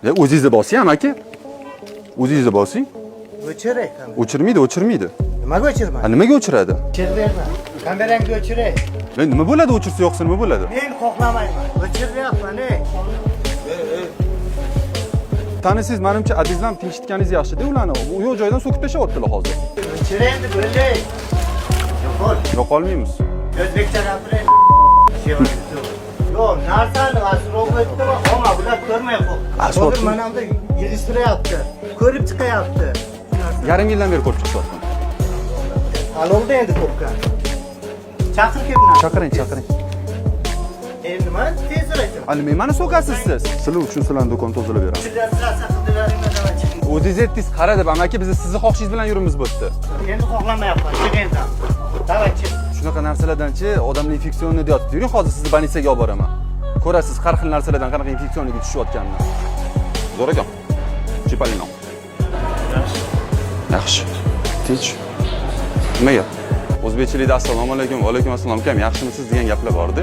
O'zingizni bosing ham aka. O'zingizni bosing. O'chiray. O'chirmaydi. Nimaga o'chirmaydi? Nimaga o'chiradi? O'chirib berma. Kamerangni o'chiray. Nima bo'ladi o'chirsa yo'qsa nima bo'ladi? Men xohlamayman. O'chiryapman, Tanisiz, menimcha adizlam tinchitganingiz yaxshi-da ularni. U yo'q joydan so'kib tashlayaptilar hozir. O'chiray endi bo'lay. Yo'qolmaymiz. O'zbekcha gapiray. Yo'q, narsani asrobetda va omma bular ko'rmay qo'y. Hozir mana bunda yig'ishtiryapti. Ko'rib chiqyapti. Yarim yildan beri ko'rib chiqyapman. Alolda endi ko'pka. Chaqir kelibman. Chaqiring. Endi nima tezroq. Nimani so'kasiz siz? Sizlar uchun sizlarning do'kon tozalab beraman. O'zingiz aytdingiz, qara deb, amaki biz sizni xohishingiz bilan yurimiz bu yerda. Endi xohlamayapman, chiqingdan. Davaychi. Shunaqa narsalardan-chi, odamlar infeksionni deyapti. Yuring, hozir sizni больницаga olib boraman. Ko'rasiz, har xil narsalardan qanaqa infeksioniga tushayotganini. Zo'r ekan. Chipalino. Yaxshi. Tinch. Nima gap? O'zbekchilikda assalomu alaykum, va alaykum assalom kam, yaxshimisiz degan gaplar bor-da.